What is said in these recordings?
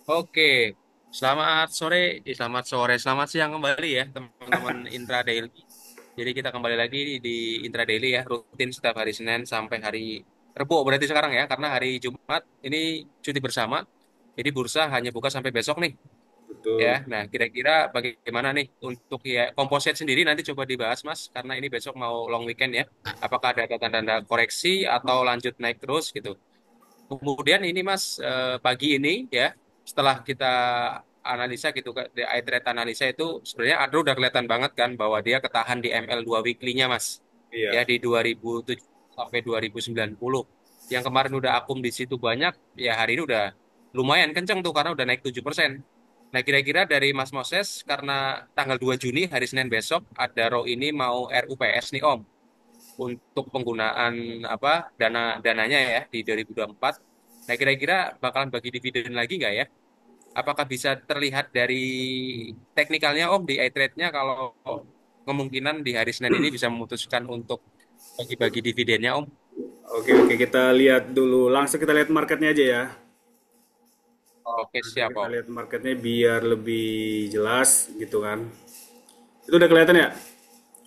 Oke, selamat sore, selamat siang kembali ya teman-teman Intraday. Jadi kita kembali lagi di Intraday ya, rutin setiap hari Senin sampai hari Rebo berarti sekarang ya, karena hari Jumat ini cuti bersama. Jadi bursa hanya buka sampai besok nih ya. Betul. Nah, kira-kira bagaimana nih untuk ya komposit sendiri nanti coba dibahas Mas, karena ini besok mau long weekend ya. Apakah ada tanda-tanda koreksi atau lanjut naik terus gitu? Kemudian ini Mas, pagi ini ya, setelah kita analisa gitu, di eye trade analisa itu sebenarnya Adro udah kelihatan banget kan bahwa dia ketahan di ML2 weekly-nya Mas. Ya Iya. di 2007 sampai 2090. Yang kemarin udah akum di situ banyak, ya hari ini udah lumayan kenceng tuh karena udah naik 7%. Nah, kira-kira dari Mas Moses, karena tanggal 2 Juni, hari Senin besok, ada row ini mau RUPS nih Om untuk penggunaan apa dananya ya di 2024. Nah, kira-kira bakalan bagi dividen lagi nggak ya? Apakah bisa terlihat dari teknikalnya Om di iTrade-nya kalau kemungkinan di hari Senin ini bisa memutuskan untuk bagi-bagi dividennya Om? Oke, oke, kita lihat dulu. Langsung kita lihat marketnya aja ya. Oke, Langsung siap kita Om. lihat marketnya biar lebih jelas gitu kan. Itu udah kelihatan ya?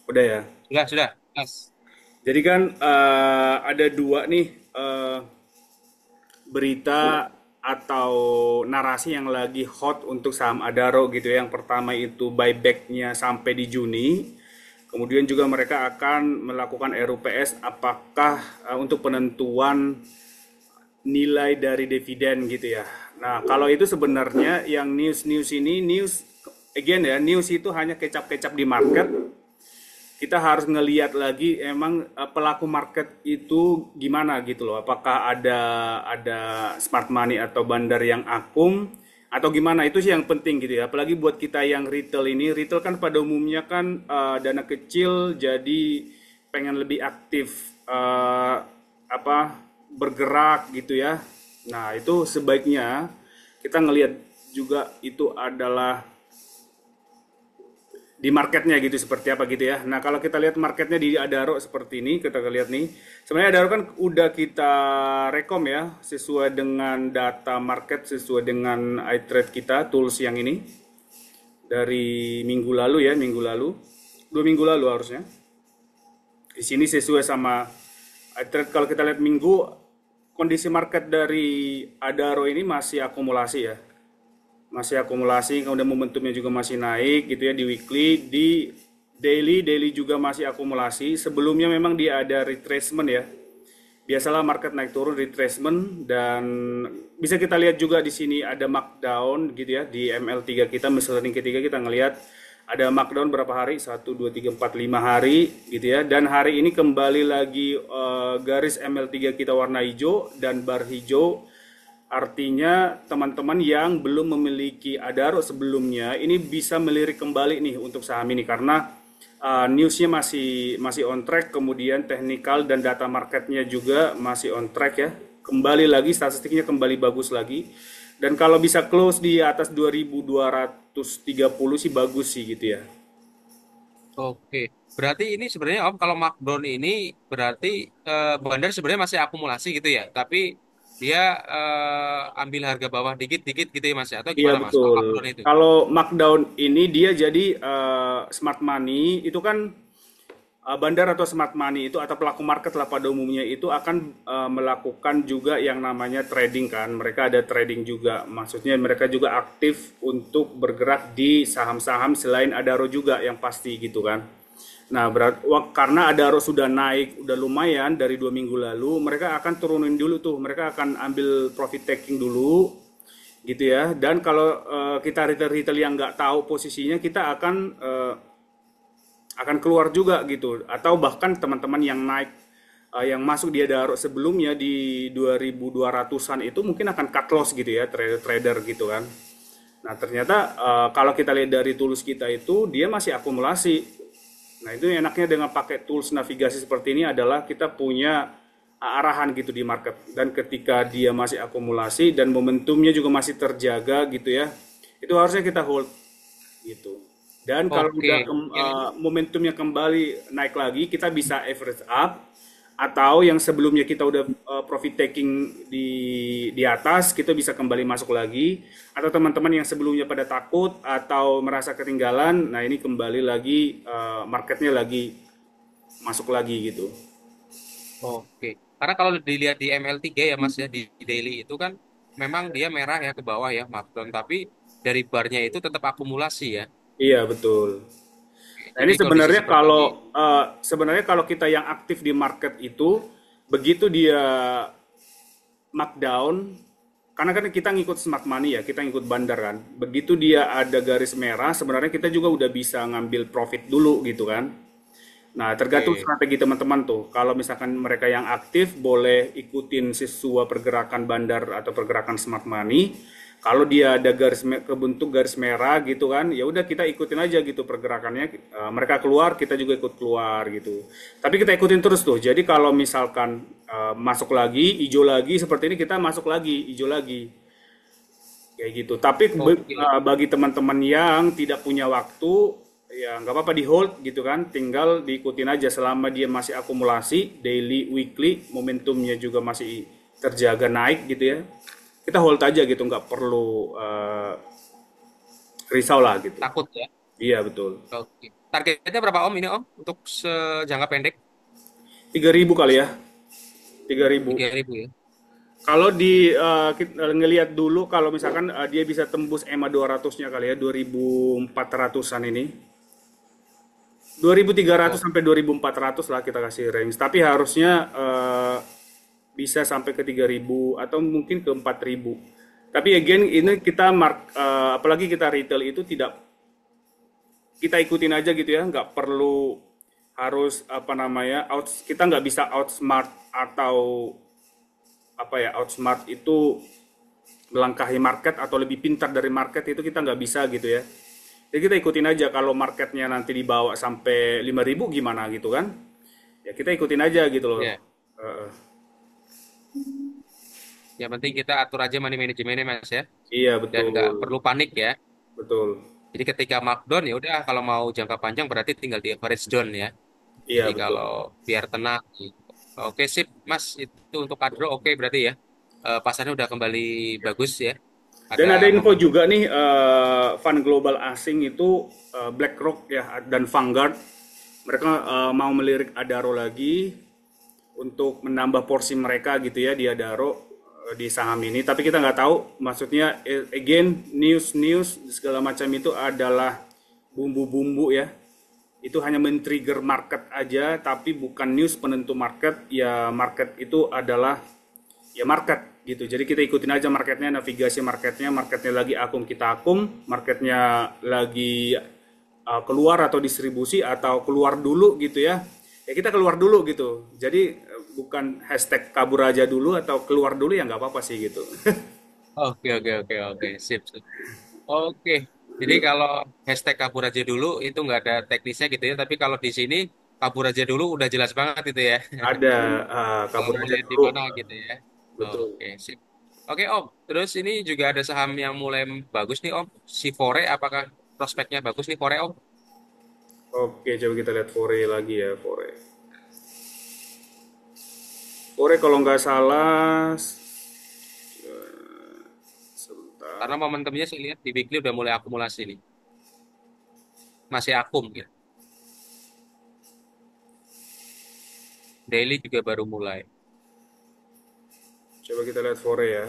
Udah ya. Sudah, Mas. Jadi kan ada dua nih eh, berita atau narasi yang lagi hot untuk saham Adaro gitu ya. Yang pertama itu buybacknya sampai di Juni. Kemudian juga mereka akan melakukan RUPS apakah untuk penentuan nilai dari dividen gitu ya. Nah, kalau itu sebenarnya yang news-news ini news again ya, news itu hanya kecap-kecap di market. Kita harus ngeliat lagi emang pelaku market itu gimana gitu loh. Apakah ada smart money atau bandar yang akum atau gimana, itu sih yang penting gitu ya. Apalagi buat kita yang retail ini, retail kan pada umumnya kan dana kecil jadi pengen lebih aktif apa bergerak gitu ya. Nah, itu sebaiknya kita ngelihat juga itu adalah di marketnya gitu seperti apa gitu ya. Nah, kalau kita lihat marketnya di Adaro seperti ini, kita lihat nih. Sebenarnya Adaro kan udah kita rekom ya, sesuai dengan data market, sesuai dengan iTrade kita, tools yang ini. Dari minggu lalu ya, minggu lalu. 2 minggu lalu harusnya. Di sini sesuai sama iTrade, kalau kita lihat minggu, kondisi market dari Adaro ini masih akumulasi ya. Masih akumulasi, kemudian momentumnya juga masih naik gitu ya di weekly, di daily juga masih akumulasi. Sebelumnya memang dia ada retracement ya. Biasalah market naik turun retracement, dan bisa kita lihat juga di sini ada markdown gitu ya di ML3 kita, misalnya ketiga kita ngelihat ada markdown berapa hari, 1 2 3 4 5 hari gitu ya, dan hari ini kembali lagi garis ML3 kita warna hijau dan bar hijau. Artinya teman-teman yang belum memiliki Adaro sebelumnya ini bisa melirik kembali nih untuk saham ini, karena newsnya masih masih on track, kemudian teknikal dan data marketnya juga masih on track ya. Kembali lagi statistiknya kembali bagus lagi. Dan kalau bisa close di atas 2230 sih bagus sih gitu ya. Oke. Berarti ini sebenarnya Om kalau markdown ini berarti bandar sebenarnya masih akumulasi gitu ya. Tapi dia ambil harga bawah dikit-dikit gitu ya Mas ya. Atau Iya gimana Mas? Kalau betul. markdown itu? Kalau markdown ini dia jadi smart money itu kan bandar atau smart money itu atau pelaku market lah pada umumnya itu akan melakukan juga yang namanya trading kan. Mereka ada trading juga. Maksudnya mereka juga aktif untuk bergerak di saham-saham selain Adaro juga yang pasti gitu kan. Nah, karena Adaro sudah naik, udah lumayan dari 2 minggu lalu, mereka akan turunin dulu tuh. Mereka akan ambil profit taking dulu, gitu ya. Dan kalau kita retail-retail yang nggak tahu posisinya, kita akan keluar juga gitu, atau bahkan teman-teman yang naik yang masuk dia Daro sebelumnya di 2200-an itu mungkin akan cut loss gitu ya, trader-trader gitu kan. Nah, ternyata kalau kita lihat dari tools kita itu dia masih akumulasi. Nah, itu enaknya dengan pakai tools navigasi seperti ini adalah kita punya arahan gitu di market, dan ketika dia masih akumulasi dan momentumnya juga masih terjaga gitu ya, itu harusnya kita hold gitu. Dan kalau Oke. udah Yang momentumnya kembali naik lagi, kita bisa average up atau yang sebelumnya kita udah profit taking di atas, kita bisa kembali masuk lagi, atau teman-teman yang sebelumnya pada takut atau merasa ketinggalan, nah ini kembali lagi marketnya lagi masuk lagi gitu. Oke. Karena kalau dilihat di ML3 ya Mas ya di daily itu kan memang dia merah ya ke bawah ya markdown tapi dari barnya itu tetap akumulasi ya. Iya betul. Nah ini Jadi kondisi sebenarnya seperti ini. kalau kita yang aktif di market itu, begitu dia markdown, karena kan kita ngikut smart money ya, kita ngikut bandar kan. Begitu dia ada garis merah, sebenarnya kita juga udah bisa ngambil profit dulu gitu kan. Nah, tergantung Oke. strategi teman-teman tuh. Kalau misalkan mereka yang aktif boleh ikutin sesuai pergerakan bandar atau pergerakan smart money. Kalau dia ada kebentuk garis merah gitu kan, ya udah kita ikutin aja gitu pergerakannya. Mereka keluar, kita juga ikut keluar gitu. Tapi kita ikutin terus tuh. Jadi kalau misalkan masuk lagi, hijau lagi seperti ini kita masuk lagi, hijau lagi kayak gitu. Tapi Oke. bagi teman-teman yang tidak punya waktu, ya nggak apa-apa di hold gitu kan, tinggal diikutin aja selama dia masih akumulasi, daily, weekly, momentumnya juga masih terjaga naik gitu ya. Kita hold aja gitu, nggak perlu risau lah gitu. Takut ya. Iya betul. Oke. Targetnya berapa Om ini Om untuk sejangka pendek? 3.000 kali ya, 3.000. 3.000 ya. Kalau kita ngelihat dulu kalau misalkan dia bisa tembus EMA 200-nya kali ya, 2.400-an ini. 2.300 Oh, sampai 2.400 lah kita kasih range. Tapi harusnya bisa sampai ke 3.000 atau mungkin ke 4.000. Tapi again ini kita apalagi kita retail itu tidak kita ikutin aja gitu ya, nggak perlu harus apa namanya kita nggak bisa outsmart atau apa ya outsmart itu melangkahi market atau lebih pintar dari market itu kita nggak bisa gitu ya. Jadi kita ikutin aja kalau marketnya nanti dibawa sampai 5.000 gimana gitu kan. Ya kita ikutin aja gitu loh. ya. Eh, Yang penting kita atur aja money manajemennya Mas ya. iya Dan nggak betul. perlu panik ya. Betul. Jadi ketika markdown ya udah kalau mau jangka panjang berarti tinggal di average down ya. Iya Jadi betul. kalau biar tenang gitu. Oke sip Mas itu untuk kadro oke berarti ya. Pasarnya udah kembali bagus ya. Ada Dan ada info momentum. juga nih fund global asing itu BlackRock ya dan Vanguard mereka mau melirik Adaro lagi untuk menambah porsi mereka gitu ya di Adaro di saham ini. Tapi kita nggak tahu, maksudnya again news segala macam itu adalah bumbu-bumbu ya. Itu hanya men-trigger market aja, tapi bukan news penentu market. Ya market itu adalah ya market gitu. Jadi kita ikutin aja marketnya, navigasi marketnya lagi akum kita akum, marketnya lagi keluar atau distribusi atau keluar dulu gitu ya. Ya kita keluar dulu gitu. Jadi bukan hashtag kabur aja dulu atau keluar dulu ya nggak apa-apa sih gitu. Oke oke oke oke sip sip. Oke. Jadi kalau hashtag kabur aja dulu itu nggak ada teknisnya gitu ya. Tapi kalau di sini kabur aja dulu udah jelas banget itu ya. Ada Mau kabur aja mulai di dulu. mana gitu ya. Betul. Oke sip. Oke Om. Terus ini juga ada saham yang mulai bagus nih Om. Si Fore apakah prospeknya bagus nih Fore Om? Oke, coba kita lihat Fore lagi ya, Fore. Fore kalau nggak salah sebentar. Karena momentumnya saya lihat di weekly udah mulai akumulasi nih. Masih akum ya. Daily juga baru mulai. Coba kita lihat Fore ya.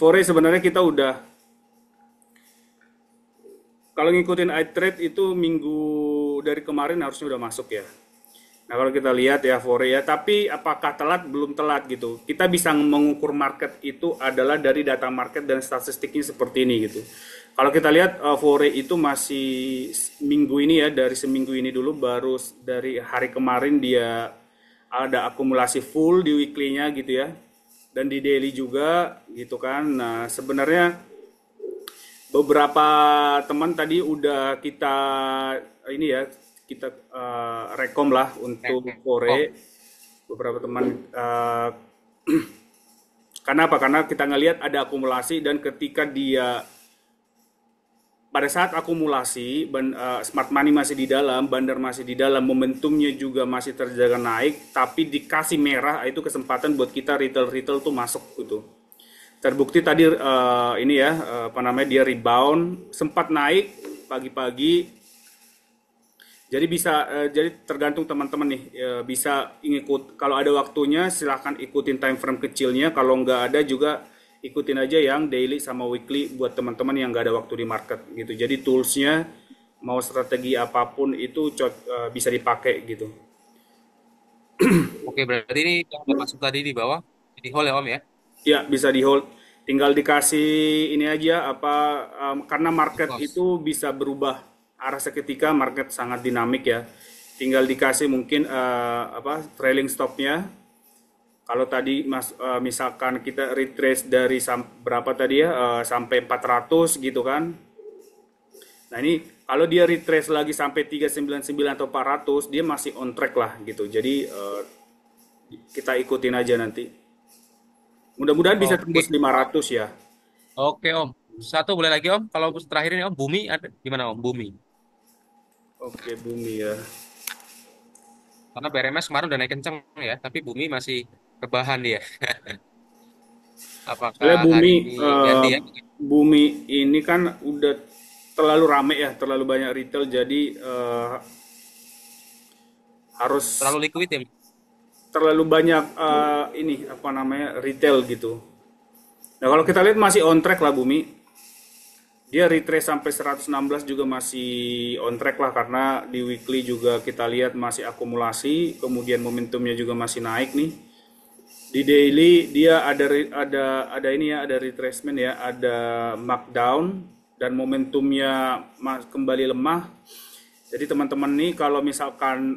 Fore sebenarnya kita udah kalau ngikutin iTrade itu minggu dari kemarin harusnya udah masuk ya. Nah kalau kita lihat ya Fore ya, tapi apakah telat? Belum telat gitu. Kita bisa mengukur market itu adalah dari data market dan statistiknya seperti ini gitu. Kalau kita lihat Fore itu masih minggu ini ya, dari seminggu ini dulu baru dari hari kemarin dia ada akumulasi full di weekly-nya gitu ya. Dan di daily juga gitu kan. Nah sebenarnya beberapa teman tadi udah kita ini ya kita rekom lah untuk Kom. Fore beberapa teman karena apa? Karena kita ngelihat ada akumulasi dan ketika dia pada saat akumulasi smart money masih di dalam, bandar masih di dalam, momentumnya juga masih terjaga naik, tapi dikasih merah itu kesempatan buat kita retail-retail tuh masuk gitu. Terbukti tadi ini ya apa namanya dia rebound sempat naik pagi-pagi. Jadi bisa jadi tergantung teman-teman nih bisa ngikut kalau ada waktunya silahkan ikutin time frame kecilnya kalau nggak ada juga ikutin aja yang daily sama weekly buat teman-teman yang nggak ada waktu di market gitu. Jadi toolsnya mau strategi apapun itu bisa dipakai gitu. Oke, berarti ini yang masuk tadi di bawah di hold ya Om ya. Ya bisa di hold. Tinggal dikasih ini aja apa karena market Close. itu bisa berubah arah seketika market sangat dinamik ya. Tinggal dikasih mungkin apa trailing stopnya. Kalau tadi misalkan kita retrace dari berapa tadi ya sampai 400 gitu kan. Nah ini kalau dia retrace lagi sampai 399 atau 400 dia masih on track lah gitu. Jadi kita ikutin aja nanti. Mudah-mudahan bisa Oke. tembus 500 ya. Oke Om. Satu boleh lagi Om. Kalau terakhir ini Om Bumi ada gimana Om Bumi? Oke, bumi ya. Karena BRMS kemarin udah naik kenceng ya, tapi Bumi masih rebahan dia. Apakah Soalnya hari ini ganti ya? bumi ini kan udah terlalu rame ya, terlalu banyak retail, jadi harus Terlalu liquid ya? terlalu banyak ini apa namanya retail gitu. Nah kalau kita lihat masih on track lah bumi. Dia retrace sampai 116 juga masih on track lah karena di weekly juga kita lihat masih akumulasi, kemudian momentumnya juga masih naik nih. Di daily dia ada ini ya, ada retracement ya, ada markdown dan momentumnya kembali lemah. Jadi teman-teman nih kalau misalkan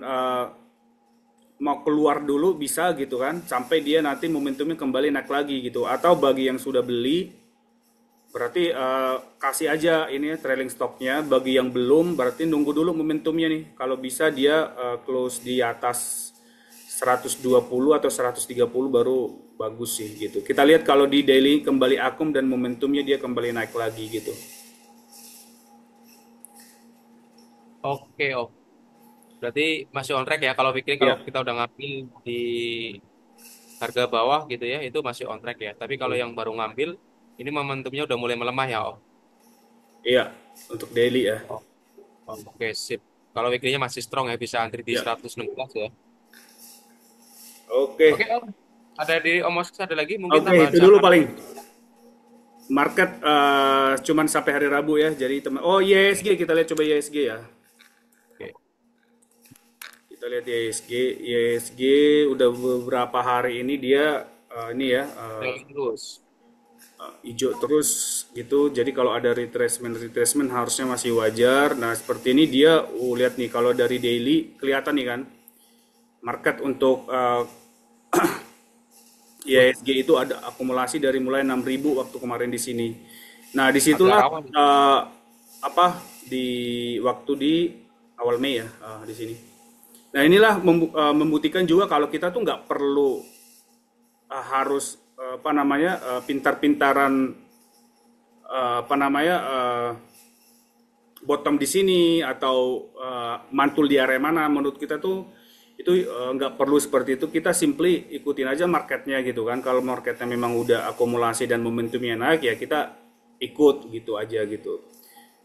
mau keluar dulu bisa gitu kan, sampai dia nanti momentumnya kembali naik lagi gitu. Atau bagi yang sudah beli, berarti kasih aja ini ya, trailing stopnya. Bagi yang belum, berarti nunggu dulu momentumnya nih. Kalau bisa dia close di atas 120 atau 130 baru bagus sih gitu. Kita lihat kalau di daily kembali akum dan momentumnya dia kembali naik lagi gitu. Oke Om. Berarti masih on track ya. Kalau pikir kalau Ya, kita udah ngambil di harga bawah gitu ya, itu masih on track ya. Tapi kalau yang baru ngambil, ini momentumnya udah mulai melemah ya Om. iya untuk daily ya. Oh, oke sip. Kalau weekly-nya masih strong ya, bisa antri di Ya, 116 ya. oke. Oke Om. Ada di Om Moses ada lagi mungkin Oke, tambahan itu dulu saham. paling. Market cuman sampai hari Rabu ya. Jadi teman oh ISG kita lihat coba ISG ya. Oke. Kita lihat ISG, ISG udah beberapa hari ini dia ini ya Trailing terus. hijau terus gitu. Jadi kalau ada retracement harusnya masih wajar. Nah, seperti ini dia lihat nih kalau dari daily kelihatan nih kan market untuk IISG itu ada akumulasi dari mulai 6.000 waktu kemarin di sini. Nah, Agak disitulah rawan. apa di waktu di awal Mei ya di sini. Nah, inilah membuktikan juga kalau kita tuh nggak perlu harus apa namanya pintar-pintaran apa namanya bottom di sini atau mantul di area mana. Menurut kita tuh itu nggak perlu seperti itu. Kita simply ikutin aja marketnya gitu kan. Kalau marketnya memang udah akumulasi dan momentumnya naik ya kita ikut gitu aja gitu.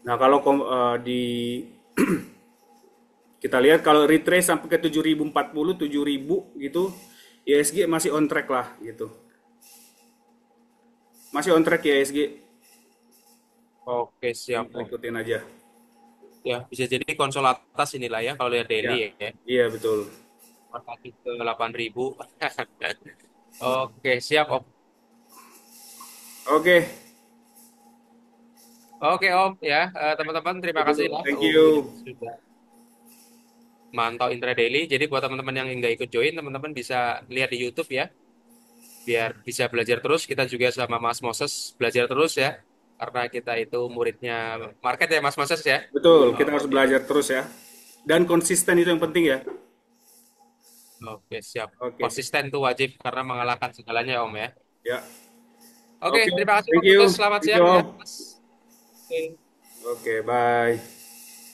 Nah kalau di kita lihat kalau retrace sampai ke 7.040 7.000 gitu ISG masih on track lah gitu. Masih on track ya ISG. Oke siap Tinggal Om. ikutin aja. Ya bisa jadi konsol atas inilah ya kalau lihat daily Ya. ya. Iya betul. Kaki ke 8.000. Oke siap Om. Oke, Oke Om ya teman-teman terima itu kasih lah thank ini you. sudah mantau intraday. Jadi buat teman-teman yang nggak ikut join, teman-teman bisa lihat di YouTube ya, biar bisa belajar terus. Kita juga sama Mas Moses belajar terus ya, karena kita itu muridnya market ya Mas Moses ya. Betul, kita harus Oke, belajar terus ya. Dan konsisten itu yang penting ya. oke siap. Oke, Konsisten tuh wajib karena mengalahkan segalanya Om ya. ya. Oke, Oke, terima kasih thank Mas Moses. you. Selamat Thank you siang ya all. Mas. Oke. Oke, bye.